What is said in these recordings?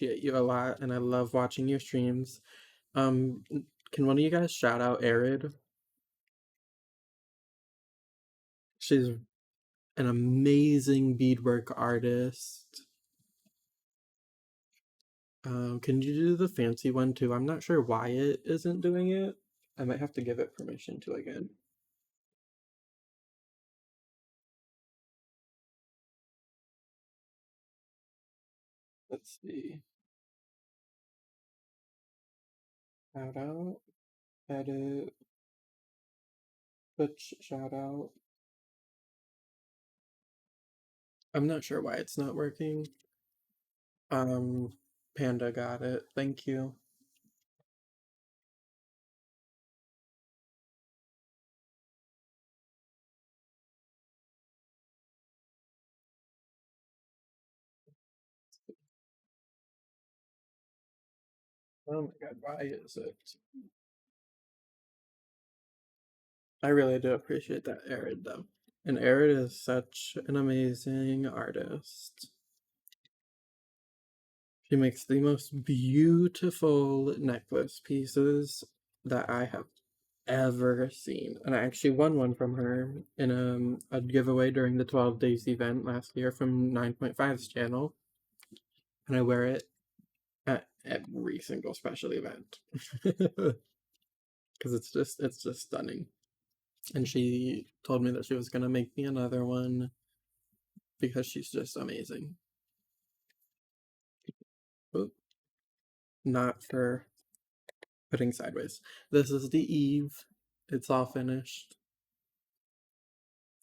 appreciate you a lot, and I love watching your streams. Can one of you guys shout out Arid? She's an amazing beadwork artist. Can you do the fancy one too? I'm not sure why it isn't doing it. I might have to give it permission to again. Let's see. Shout out, edit, Twitch shout out. I'm not sure why it's not working. Um, Panda got it. Thank you. Oh my god, why is it? I really do appreciate that, Arid, though. And Arid is such an amazing artist. She makes the most beautiful necklace pieces that I have ever seen. And I actually won one from her in a giveaway during the 12 days event last year from 9.5's channel. And I wear it at every single special event. Because it's just stunning. And she told me that she was gonna make me another one because she's just amazing. Oop, not for putting sideways. This is the Eve. It's all finished.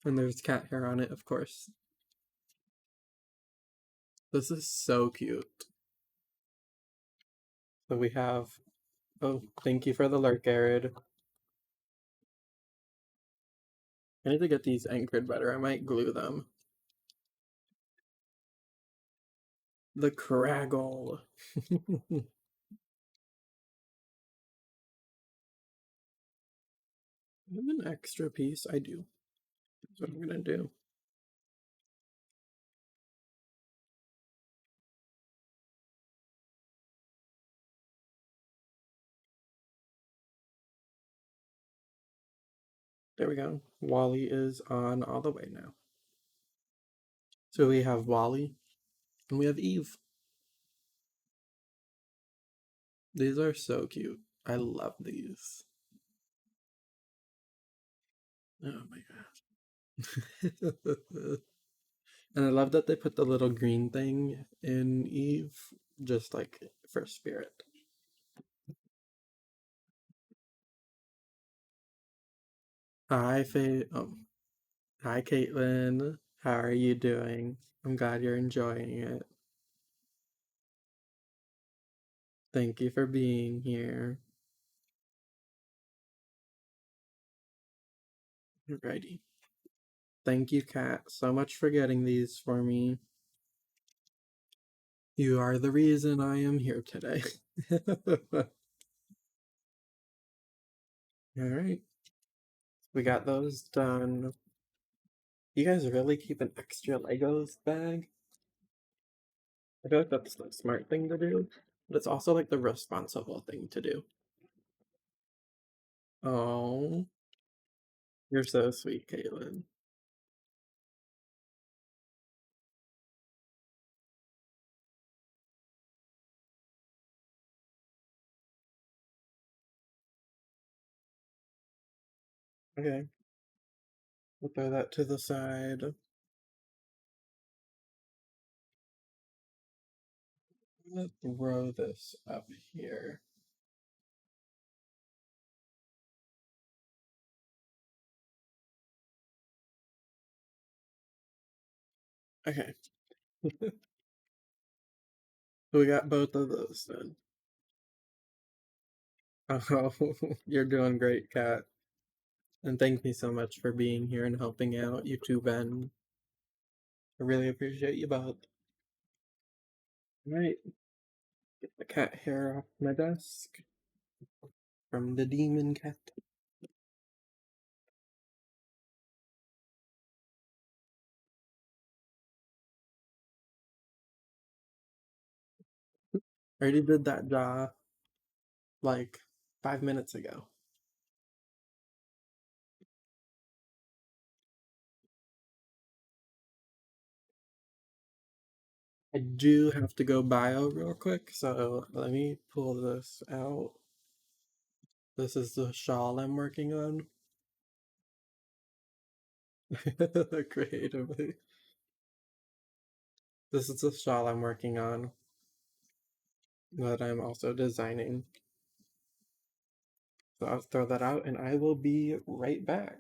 And there's cat hair on it, of course. This is so cute. So we have, oh, thank you for the lurk, Arid. I need to get these anchored better. I might glue them. The Craggle. I have an extra piece. I do. That's what I'm gonna do. There we go. Wally is on all the way now. So we have Wally and we have Eve. These are so cute. I love these. Oh my god. And I love that they put the little green thing in Eve, just like for spirit. Hi, Faye. Hi, Caitlin. How are you doing? I'm glad you're enjoying it. Thank you for being here. Alrighty. Thank you, Kat, so much for getting these for me. You are the reason I am here today. Alright. We got those done. You guys really keep an extra Legos bag? I feel like that's the smart thing to do, but it's also like the responsible thing to do. Oh, you're so sweet, Caitlin. Okay, we'll throw that to the side. I'm gonna throw this up here. Okay, we got both of those then. Oh, you're doing great, Kat. And thank you so much for being here and helping out, you two, Ben. I really appreciate you both. Alright, get the cat hair off my desk from the demon cat. I already did that jaw like 5 minutes ago. I do have to go bio real quick, so let me pull this out. This is the shawl I'm working on. Creatively. This is the shawl I'm working on that I'm also designing. So I'll throw that out and I will be right back.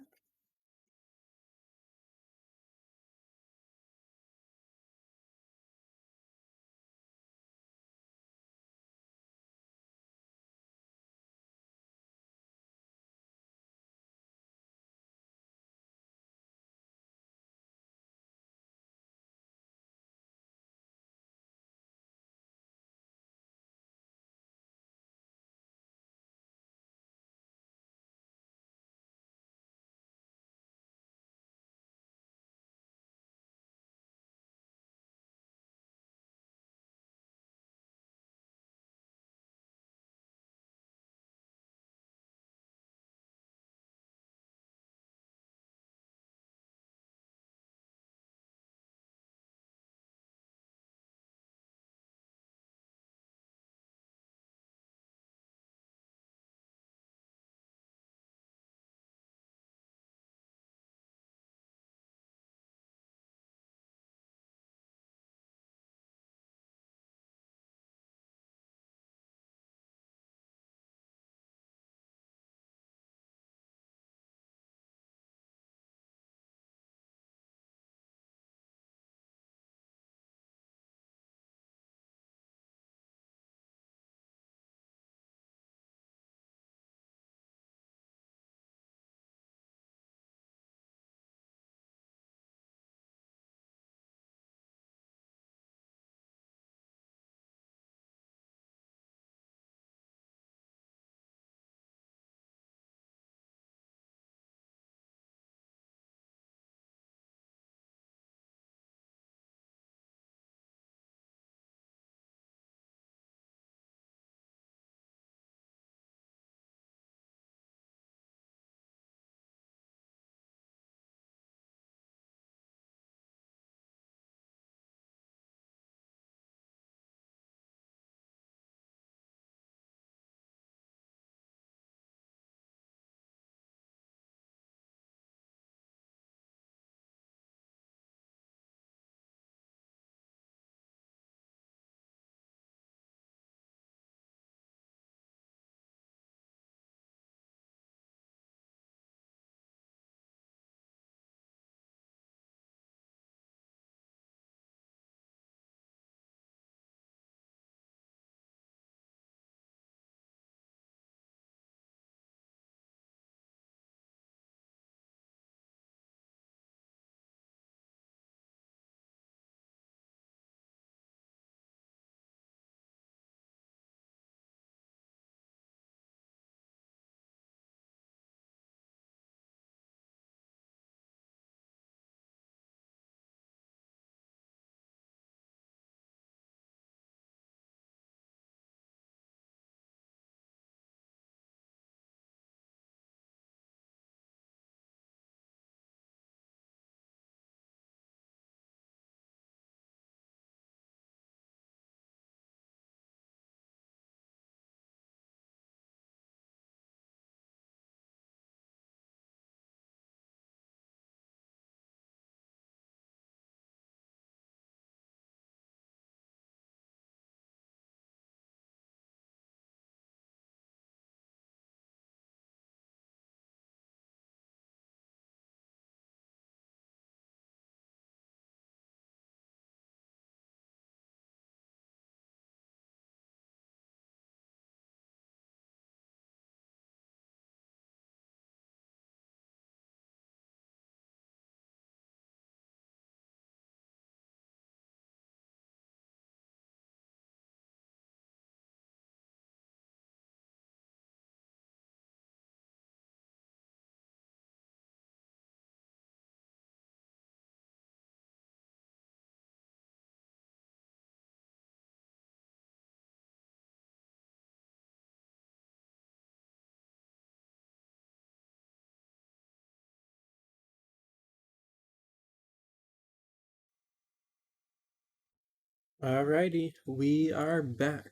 Alrighty, we are back.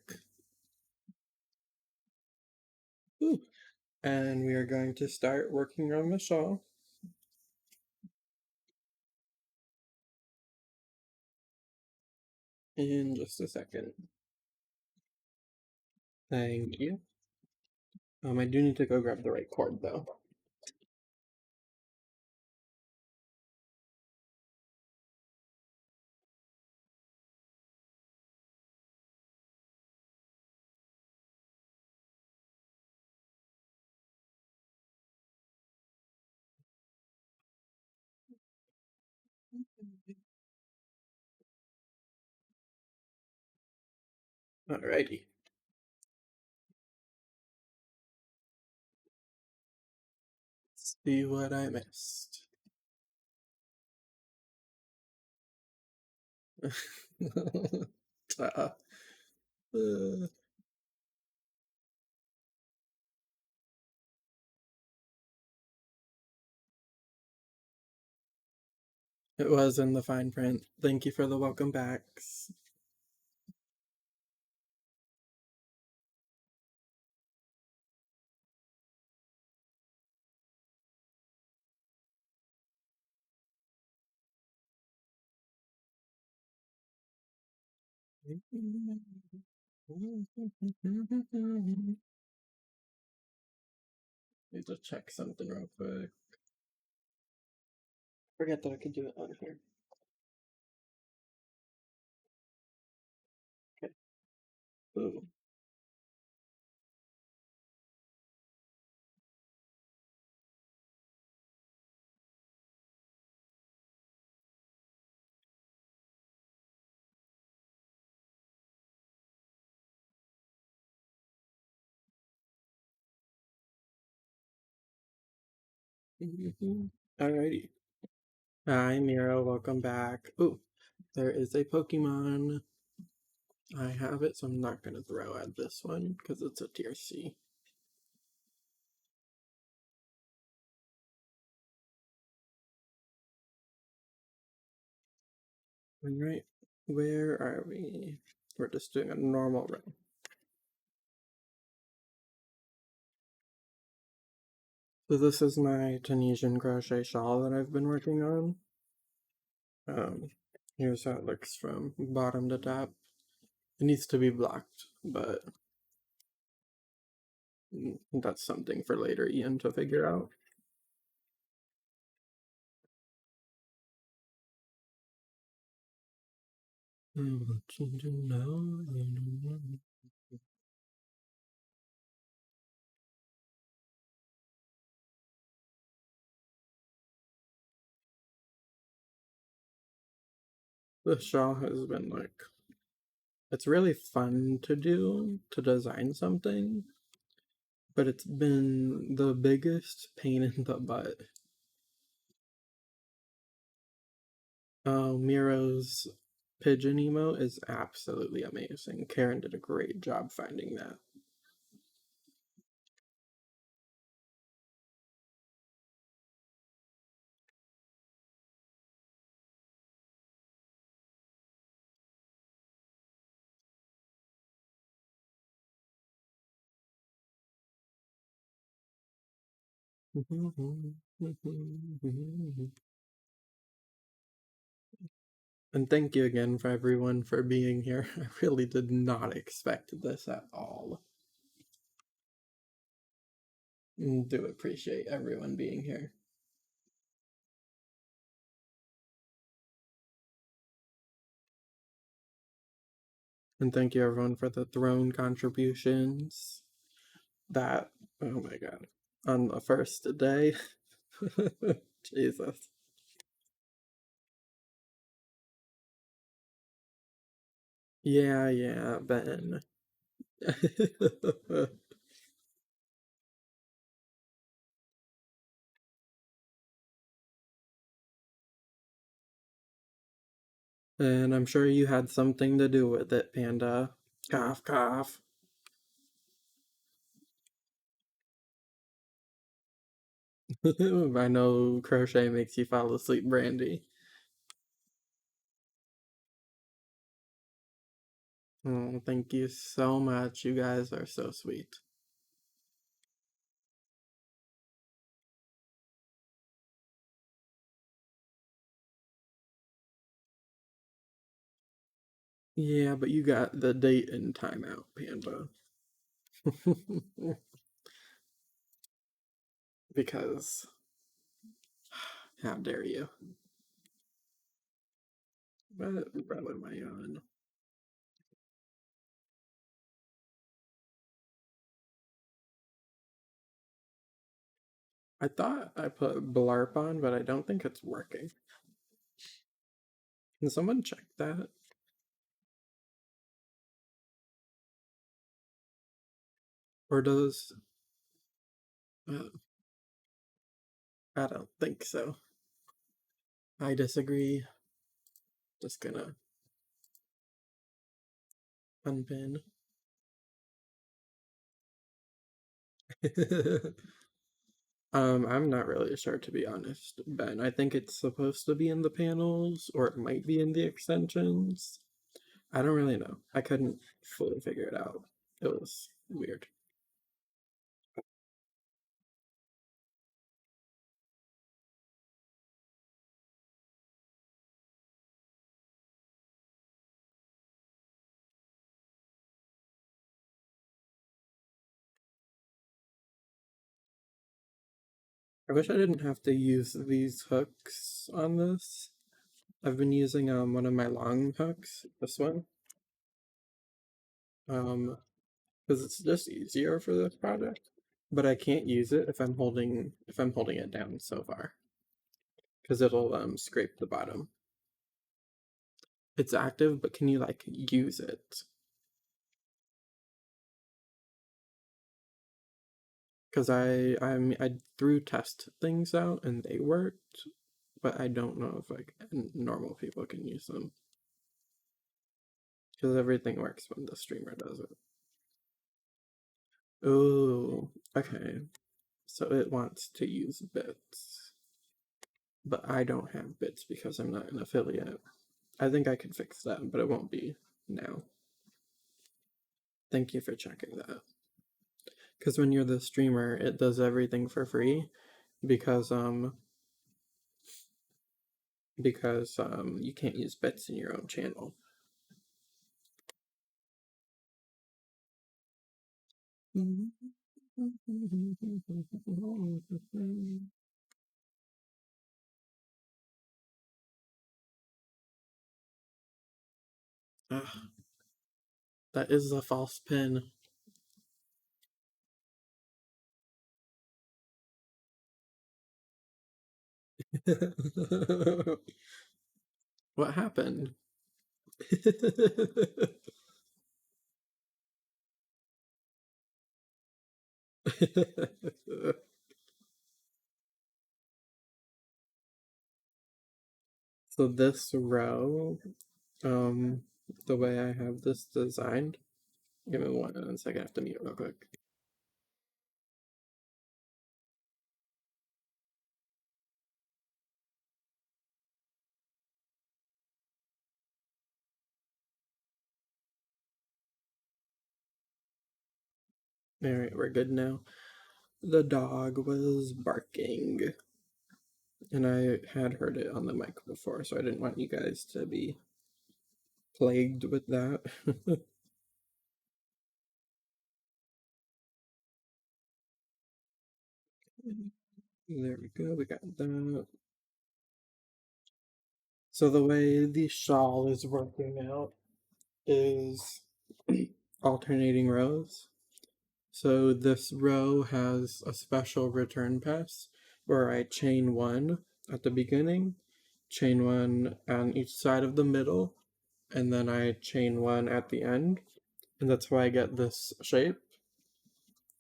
Whew. And we are going to start working on the shawl in just a second. Thank you. I do need to go grab the right cord though. Alrighty. Let's see what I missed. uh, uh, it was in the fine print. Thank you for the welcome backs. Need to check something real quick. Forget that I could do it on here. Okay. Ooh. Alrighty. Hi, Mira. Welcome back. Ooh, there is a Pokemon. I have it, so I'm not going to throw at this one because it's a tier C. Alright, where are we? We're just doing a normal run. So this is my Tunisian crochet shawl that I've been working on. Um, Here's how it looks from bottom to top. It needs to be blocked, but that's something for later Ian to figure out. The shawl has been like, it's really fun to do, to design something, but it's been the biggest pain in the butt. Miro's pigeon emote is absolutely amazing. Karen did a great job finding that. And thank you again for everyone for being here. I really did not expect this at all. Do appreciate everyone being here. And thank you everyone for the throne contributions. That, oh my god. On the first day. Jesus. Yeah, Ben. And I'm sure you had something to do with it, Panda. Cough, cough. I know crochet makes you fall asleep, Brandy. Oh, thank you so much. You guys are so sweet. Yeah, but you got the date and time out, Panda. Because how dare you? What am I on? I thought I put blarp on, but I don't think it's working. Can someone check that? Or does uh, I don't think so. I disagree. Just gonna unpin. I'm not really sure to be honest, Ben. I think it's supposed to be in the panels, or it might be in the extensions. I don't really know. I couldn't fully figure it out. It was weird. I wish I didn't have to use these hooks on this. I've been using one of my long hooks, this one, um, because it's just easier for this project. But I can't use it if I'm holding it down so far, because it'll scrape the bottom. It's active, but can you like use it? Because I threw test things out and they worked, but I don't know if like normal people can use them because everything works when the streamer does it. Oh, okay. So it wants to use bits, but I don't have bits because I'm not an affiliate. I think I could fix that, but it won't be now. Thank you for checking that. Because when you're the streamer, it does everything for free because you can't use bits in your own channel. Ugh, that is a false pin. What happened? So this row, um, the way I have this designed, give me 1 second, I have to mute real quick. Alright, we're good now. The dog was barking, and I had heard it on the mic before, so I didn't want you guys to be plagued with that. There we go, we got that. So the way the shawl is working out is alternating rows. So this row has a special return pass where I chain one at the beginning, chain one on each side of the middle, and then I chain one at the end. And that's why I get this shape.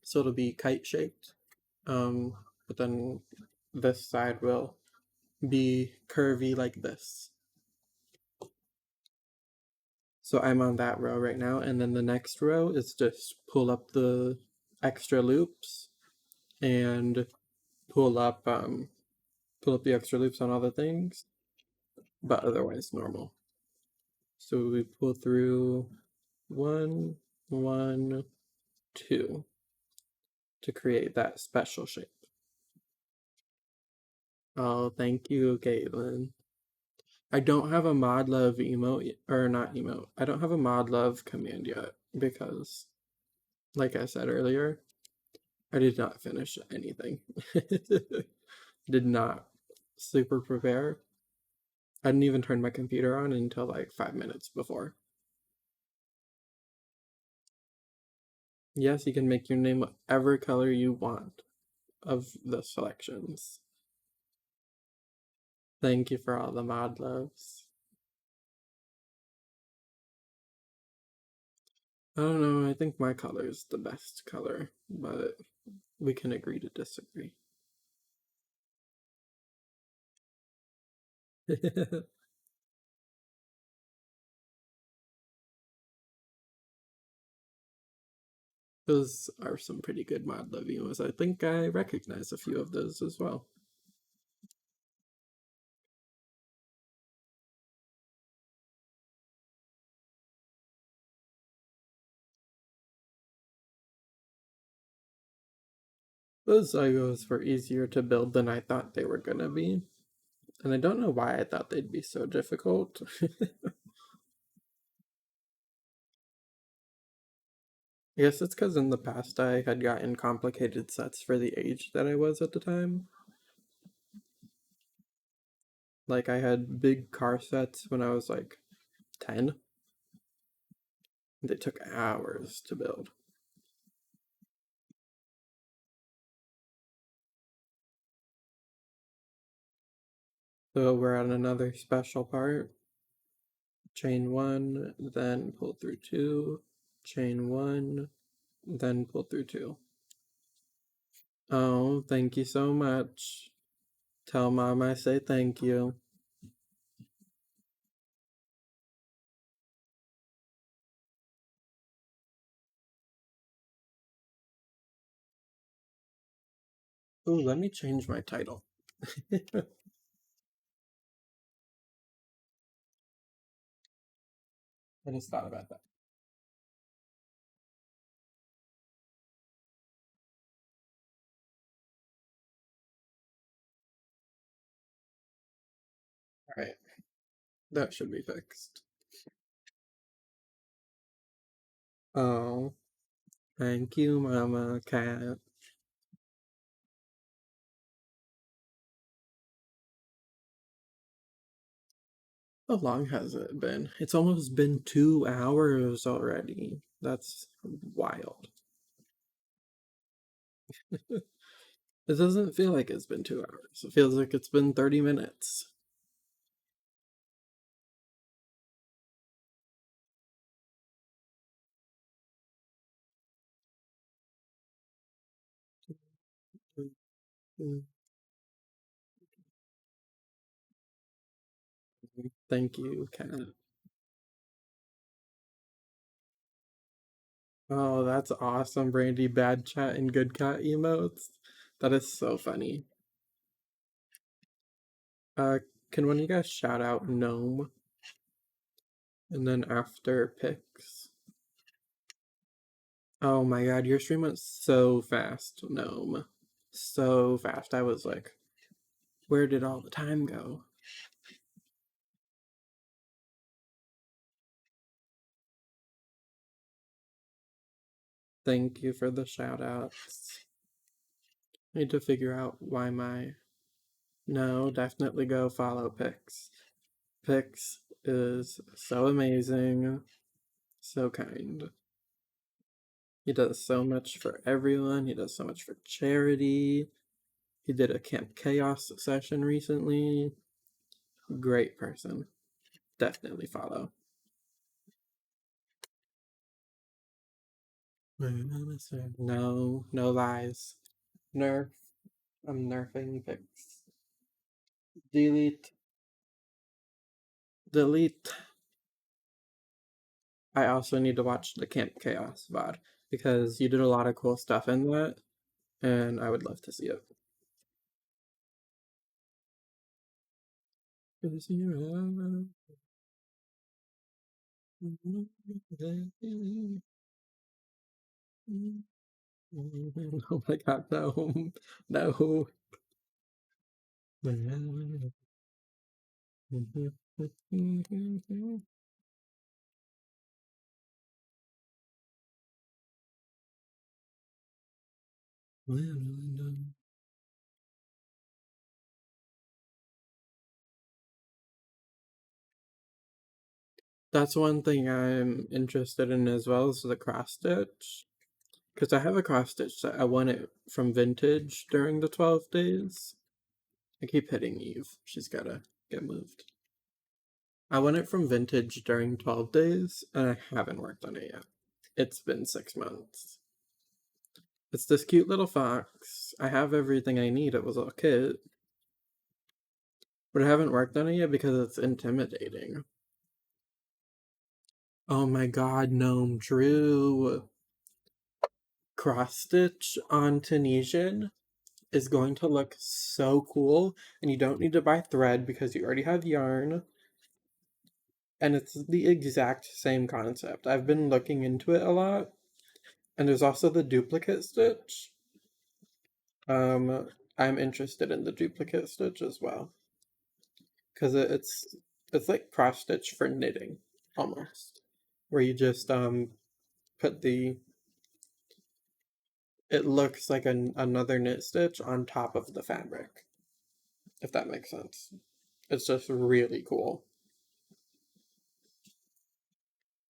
So it'll be kite shaped. But then this side will be curvy like this. So I'm on that row right now, and then the next row is just pull up the extra loops and pull up pull up the extra loops on all the things, but otherwise normal. So we pull through 1, 1, 2 to create that special shape. Oh, thank you, Caitlin. I don't have a mod love emote, or not emote. I don't have a mod love command yet because, like I said earlier, I did not finish anything. Did not super prepare. I didn't even turn my computer on until like 5 minutes before. Yes, you can make your name whatever color you want of the selections. Thank you for all the mod loves. I don't know, I think my color is the best color, but we can agree to disagree. Those are some pretty good mod love emos. I think I recognize a few of those as well. Those Zygos were easier to build than I thought they were gonna be. And I don't know why I thought they'd be so difficult. I guess it's because in the past I had gotten complicated sets for the age that I was at the time. Like I had big car sets when I was like 10. They took hours to build. So we're on another special part. Chain 1, then pull through 2. Chain 1, then pull through 2. Oh, thank you so much. Tell mom I say thank you. Ooh, let me change my title. I just thought about that. Alright, that should be fixed. Oh, thank you, Mama Cat. How long has it been? It's almost been 2 hours already. That's wild. It doesn't feel like it's been 2 hours. It feels like it's been 30 minutes. Thank you, Cat. Oh, that's awesome, Brandy. Bad chat and good cat emotes. That is so funny. Uh, can one of you guys shout out Gnome? And then after picks. Oh my god, your stream went so fast, Gnome. So fast. I was like, where did all the time go? Thank you for the shout outs. I need to figure out why my. No, definitely go follow Pix. Pix is so amazing, so kind. He does so much for everyone, he does so much for charity. He did a Camp Chaos session recently. Great person. Definitely follow. No, no lies. Nerf. I'm nerfing Pix. Delete. Delete. I also need to watch the Camp Chaos VOD because you did a lot of cool stuff in that, and I would love to see it. Oh my god, no. No. That's one thing I'm interested in as well is the cross stitch. Because I have a cross stitch that I won it from Vintage during the 12 days. I keep hitting Eve. She's gotta get moved. I won it from Vintage during 12 days, and I haven't worked on it yet. It's been 6 months. It's this cute little fox. I have everything I need. It was a kit. But I haven't worked on it yet because it's intimidating. Oh my god, Gnome Drew. Cross stitch on Tunisian is going to look so cool, and you don't need to buy thread because you already have yarn, and it's the exact same concept. I've been looking into it a lot, and there's also the duplicate stitch. I'm interested in the duplicate stitch as well because it's like cross stitch for knitting almost, where you just put the it looks like another knit stitch on top of the fabric, if that makes sense. It's just really cool.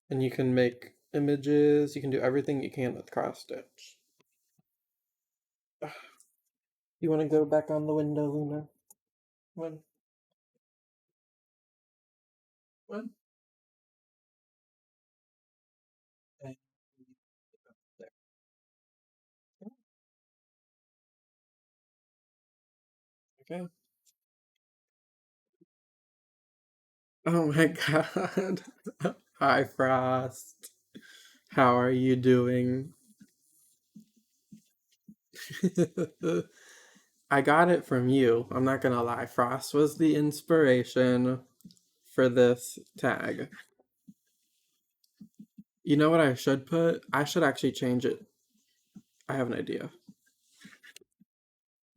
And you can make images, you can do everything you can with cross stitch. You want to go back on the window, Luna? One, one, and there. Okay. Oh my god. Hi, Frost. How are you doing? I got it from you. I'm not gonna lie. Frost was the inspiration for this tag. You know what I should put? I should actually change it. I have an idea.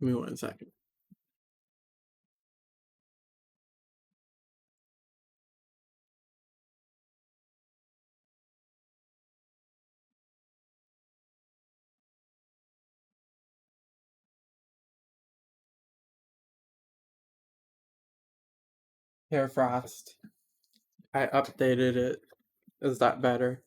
Give me 1 second. Here, Frost. I updated it. Is that better?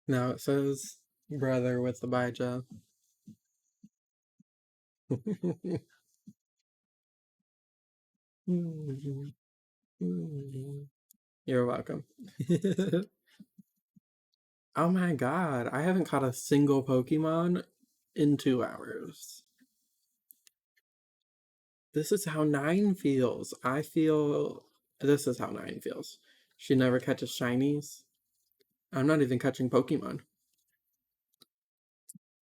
Now it says brother with the bija. You're welcome. Oh my god, I haven't caught a single Pokemon in 2 hours. This is how 9 feels. I feel this is how 9 feels. She never catches shinies. I'm not even catching Pokemon.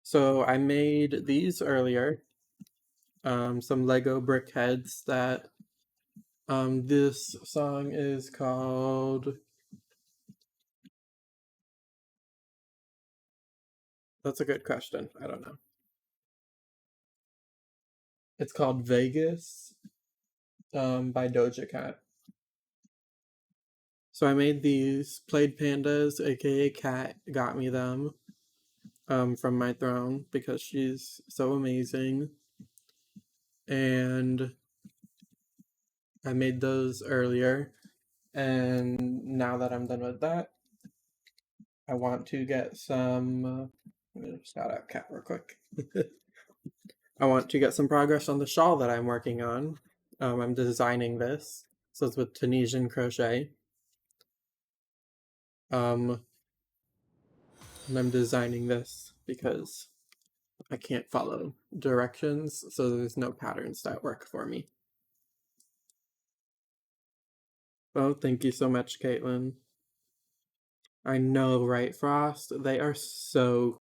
So I made these earlier. Some Lego brick heads that this song is called. That's a good question. I don't know. It's called Vegas by Doja Cat. So I made these played pandas, aka Cat got me them from my throne because she's so amazing. And I made those earlier. And now that I'm done with that, I want to get some. I'm gonna shout out Cat real quick. I want to get some progress on the shawl that I'm working on. I'm designing this, so it's with Tunisian crochet. Um, and I'm designing this because I can't follow directions, so there's no patterns that work for me. Oh, thank you so much, Caitlin. I know, right, Frost? They are so